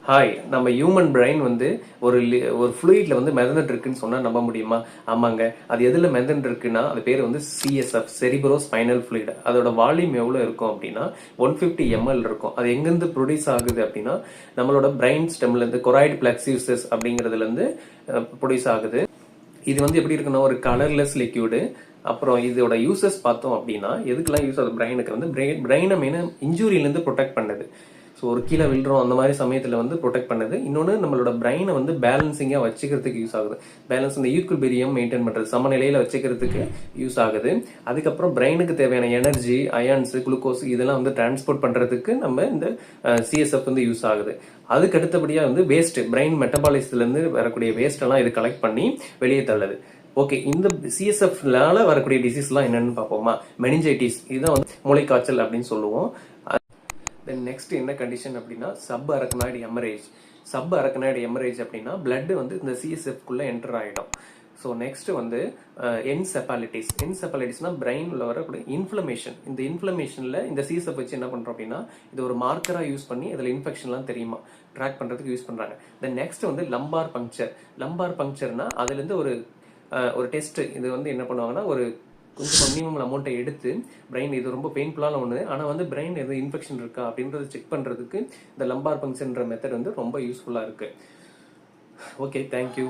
Hi, நம்ம human brain வந்து ஒரு ஃப்ளூயிட்ல வந்து மிதந்துட்டு இருக்குன்னு சொன்னா நம்ப முடியுமா? ஆமாங்க. அது எதுல மிதந்துட்டு இருக்குன்னா அது பேர் வந்து சிஎஸ்எஃப், செரிப்ரோ ஸ்பைனல் ஃப்ளூயிட். அதோட வால்யூம் எவ்வளவு இருக்கும் அப்படின்னா 150 ml இருக்கும். அது எங்கிருந்து ப்ரொடியூஸ் ஆகுது அப்படின்னா நம்மளோட பிரெயின் ஸ்டெம்ல இருந்து கொராய்டு பிளெக்ஸிஸ் அப்படிங்கிறதுல இருந்து ப்ரொடியூஸ் ஆகுது. இது வந்து எப்படி இருக்குன்னா ஒரு கலர்லெஸ் லிக்யூடு. அப்புறம் இதோட யூசஸ் பார்த்தோம் அப்படின்னா எதுக்கெல்லாம் யூஸ் ஆகுது பிரெயினுக்கு வந்து பிரெயினை மெயினாக இன்ஜூரியிலேருந்து ப்ரொடெக்ட் பண்ணுது. ஸோ ஒரு கீழே விழுறோம் அந்த மாதிரி சமயத்தில் வந்து ப்ரொடெக்ட் பண்ணுது. இன்னொன்று நம்மளோட பிரெயினை வந்து பேலன்சிங்காக வச்சுக்கிறதுக்கு யூஸ் ஆகுது. பேலன்ஸ் இந்த ஈக்குபிரியம் மெயின்டைன் பண்ணுறது, சமநிலையில் வச்சுக்கிறதுக்கு யூஸ் ஆகுது. அதுக்கப்புறம் பிரெயினுக்கு தேவையான எனர்ஜி, அயான்ஸ், குளுக்கோஸ் இதெல்லாம் வந்து டிரான்ஸ்போர்ட் பண்ணுறதுக்கு நம்ம இந்த சிஎஸ்எஃப் வந்து யூஸ் ஆகுது. அதுக்கு அடுத்தபடியாக வந்து வேஸ்ட், பிரெயின் மெட்டபாலிசத்துலேருந்து வரக்கூடிய வேஸ்ட் எல்லாம் இது கலெக்ட் பண்ணி வெளியே தள்ளுது. ஓகே, இந்த சிஎஸ்எஃப்னால வரக்கூடிய டிசீஸ்லாம் என்னன்னு பார்ப்போமா? மெனிஞ்சைட்டிஸ், இதுதான் வந்து மூளைக்காய்ச்சல் அப்படின்னு சொல்லுவோம். தென் நெக்ஸ்ட் என்ன கண்டிஷன் அப்படின்னா சப் அரக்கனாய்டு எமரேஜ். சப் அரக்கனாய்டு எமரேஜ் அப்படின்னா பிளட் வந்து இந்த சிஎஸ்எஃப்குள்ள என்டர் ஆகிடும். ஸோ நெக்ஸ்ட் வந்து என்செபாலிட்டிஸ். என்செபாலிட்டிஸ்னா பிரெயின்ல வரக்கூடிய இன்ஃப்ளமேஷன். இந்த இன்ஃப்ளமேஷன்ல இந்த சிஎஸ்எஃப் வச்சு என்ன பண்றோம் அப்படின்னா இது ஒரு மார்க்கரா யூஸ் பண்ணி இதுல இன்ஃபெக்ஷன்லாம் தெரியுமா ட்ராக் பண்றதுக்கு யூஸ் பண்றாங்க. தென் நெக்ஸ்ட் வந்து லம்பார் பங்க்சர். லம்பார் பங்க்சர்னா அதுல இருந்து ஒரு டெஸ்ட். இது வந்து என்ன பண்ணுவாங்கன்னா ஒரு கொஞ்சம் மினிமம் அமௌண்ட்டை எடுத்து பிரெயின், இது ரொம்ப பெயின்ஃபுல்லான ஒன்று, ஆனால் வந்து பிரெயின் எது இன்ஃபெக்ஷன் இருக்கா அப்படின்றத செக் பண்ணுறதுக்கு இந்த லம்பார் பங்க்சர்ன்ற மெத்தட் வந்து ரொம்ப யூஸ்ஃபுல்லாக இருக்கு. Okay, thank you.